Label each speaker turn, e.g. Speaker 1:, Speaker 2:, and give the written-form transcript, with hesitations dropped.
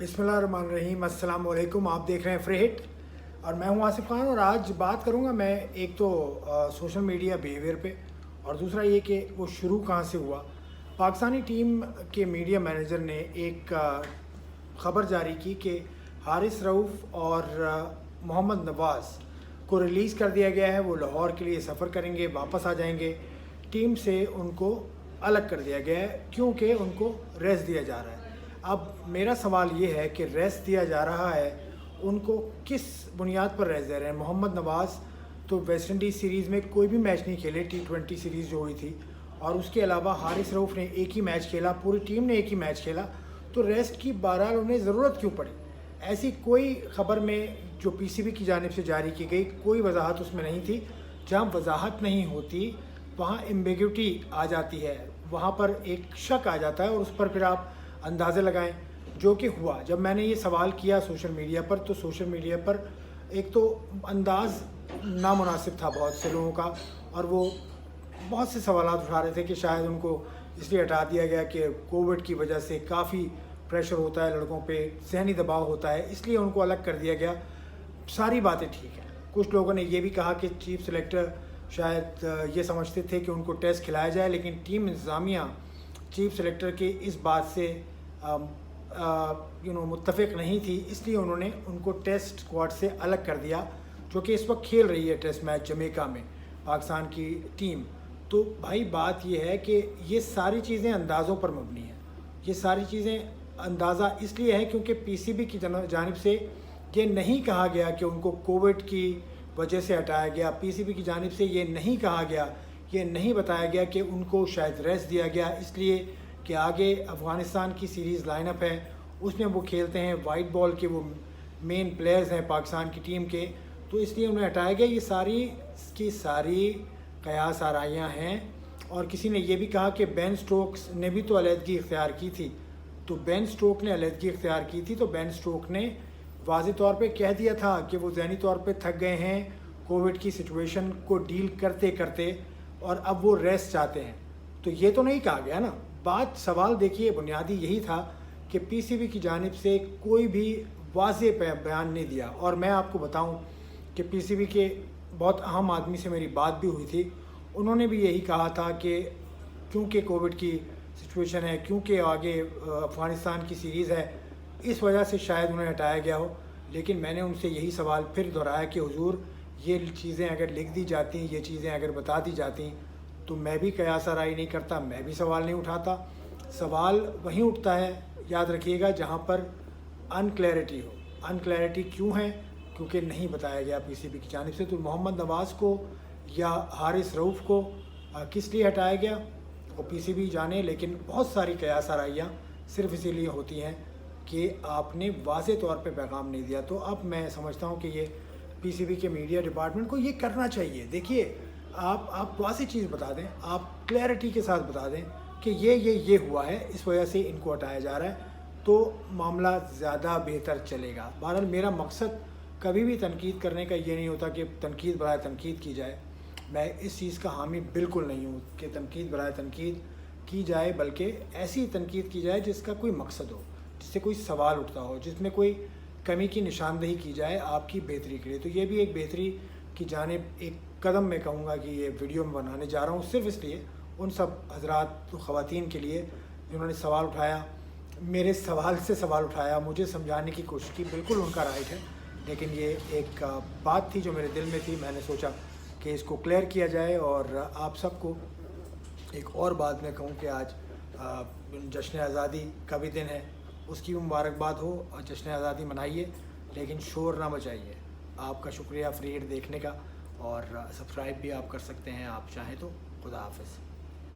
Speaker 1: बिस्मिल्लाहिर्रहमानिर्रहीम। अस्सलाम वालेकुम। आप देख रहे हैं फ्री हिट और मैं हूं आसिफ खान। और आज बात करूंगा मैं एक तो सोशल मीडिया बिहेवियर पे, और दूसरा ये कि वो शुरू कहां से हुआ। पाकिस्तानी टीम के मीडिया मैनेजर ने एक ख़बर जारी की कि हारिस रऊफ़ और मोहम्मद नवाज़ को रिलीज़ कर दिया गया है। वो लाहौर के लिए सफ़र करेंगे, वापस आ जाएंगे। टीम से उनको अलग कर दिया गया है क्योंकि उनको रेस्ट दिया जा रहा है। अब मेरा सवाल ये है कि रेस्ट दिया जा रहा है, उनको किस बुनियाद पर रेस्ट दे रहे हैं। मोहम्मद नवाज़ तो वेस्ट इंडीज़ सीरीज़ में कोई भी मैच नहीं खेले, T20 सीरीज़ जो हुई थी, और उसके अलावा हारिस रऊफ़ ने एक ही मैच खेला, पूरी टीम ने एक ही मैच खेला। तो रेस्ट की बहरहाल उन्हें ज़रूरत क्यों पड़ी? ऐसी कोई ख़बर में जो PCB की जानिब से जारी की गई कोई वजाहत उसमें नहीं थी। जहाँ वजाहत नहीं होती वहाँ एम्बिग्यूटी आ जाती है, वहाँ पर एक शक आ जाता है और उस पर फिर आप अंदाज़े लगाएं, जो कि हुआ। जब मैंने ये सवाल किया सोशल मीडिया पर, तो सोशल मीडिया पर एक तो अंदाज़ नामुनासिब था बहुत से लोगों का, और वो बहुत से सवालात उठा रहे थे कि शायद उनको इसलिए हटा दिया गया कि कोविड की वजह से काफ़ी प्रेशर होता है लड़कों पे, ज़हनी दबाव होता है, इसलिए उनको अलग कर दिया गया। सारी बातें ठीक हैं। कुछ लोगों ने ये भी कहा कि चीफ सेलेक्टर शायद ये समझते थे कि उनको टेस्ट खिलाया जाए, लेकिन टीम इंतज़ामिया चीफ सेलेक्टर के इस बात से मुत्तफ़िक़ नहीं थी, इसलिए उन्होंने उनको टेस्ट स्क्वाड से अलग कर दिया, जो कि इस वक्त खेल रही है टेस्ट मैच जमैका में पाकिस्तान की टीम। तो भाई बात यह है कि ये सारी चीज़ें अंदाज़ों पर मबनी हैं। ये सारी चीज़ें अंदाज़ा इसलिए है क्योंकि PCB की जानिब से ये नहीं कहा गया कि उनको कोविड की वजह से हटाया गया। PCB की जानिब से ये नहीं कहा गया, ये नहीं बताया गया कि उनको शायद रेस्ट दिया गया इसलिए कि आगे अफ़गानिस्तान की सीरीज़ लाइनअप है, उसमें वो खेलते हैं, वाइट बॉल के वो मेन प्लेयर्स हैं पाकिस्तान की टीम के, तो इसलिए उन्हें हटाया गया। ये सारी की सारी कयास आराइयाँ हैं। और किसी ने ये भी कहा कि बेन स्टोक्स ने भी तो अलहदगी इख्तियार की थी, तो बेन स्टोक ने अलहदगी इख्तियार की थी तो बेन स्टोक ने वाज़ेह तौर पे कह दिया था कि वो ज़हनी तौर पे थक गए हैं कोविड की सिचुएशन को डील करते करते, और अब वो रेस्ट चाहते हैं। तो ये तो नहीं कहा गया ना। बात सवाल देखिए बुनियादी यही था कि PCB की जानिब से कोई भी वाज़ेह बयान नहीं दिया। और मैं आपको बताऊं कि PCB के बहुत अहम आदमी से मेरी बात भी हुई थी, उन्होंने भी यही कहा था कि क्योंकि कोविड की सिचुएशन है, क्योंकि आगे अफ़गानिस्तान की सीरीज़ है, इस वजह से शायद उन्हें हटाया गया हो। लेकिन मैंने उनसे यही सवाल फिर दोहराया कि हुजूर ये चीज़ें अगर लिख दी जाती, ये चीज़ें अगर बता दी जाती, तो मैं भी कयास आराई नहीं करता, मैं भी सवाल नहीं उठाता। सवाल वहीं उठता है, याद रखिएगा, जहाँ पर अनक्लैरिटी हो। अनक्लैरिटी क्यों है? क्योंकि नहीं बताया गया PCB की जानिब से। तो मोहम्मद नवाज़ को या हारिस रऊफ़ को किस लिए हटाया गया वो PCB जाने, लेकिन बहुत सारी कयास आराइयाँ सिर्फ इसीलिए होती हैं कि आपने वाज़ेह तौर पे पैगाम नहीं दिया। तो अब मैं समझता हूँ कि ये PCB के मीडिया डिपार्टमेंट को ये करना चाहिए। देखिए, आप वाज़ेह चीज़ बता दें, आप क्लैरिटी के साथ बता दें कि ये हुआ है, इस वजह से इनको हटाया जा रहा है, तो मामला ज़्यादा बेहतर चलेगा। बहरहाल मेरा मकसद कभी भी तनकीद करने का ये नहीं होता कि तनकीद बराए तनकीद की जाए। मैं इस चीज़ का हामी बिल्कुल नहीं हूँ कि तनकीद बराए तनकीद की जाए, बल्कि ऐसी तनकीद की जाए जिसका कोई मकसद हो, जिससे कोई सवाल उठता हो, जिसमें कोई कमी की निशानदेही की जाए आपकी बेहतरी के लिए। तो ये भी एक बेहतरी की जानिब एक कदम मैं कहूँगा कि ये वीडियो में बनाने जा रहा हूँ, सिर्फ इसलिए उन सब हज़रात तो ख़वातीन के लिए जिन्होंने सवाल उठाया, मेरे सवाल से सवाल उठाया, मुझे समझाने की कोशिश की, बिल्कुल उनका राइट है। लेकिन ये एक बात थी जो मेरे दिल में थी, मैंने सोचा कि इसको क्लियर किया जाए। और आप सबको एक और बात मैं कहूँ कि आज जश्न आज़ादी का भी दिन है, उसकी मुबारकबाद हो और जश्न आज़ादी मनाइए, लेकिन शोर ना मचाइए। आपका शुक्रिया फ्री हिट देखने का, और सब्सक्राइब भी आप कर सकते हैं आप चाहें तो। खुदा हाफ़िज़।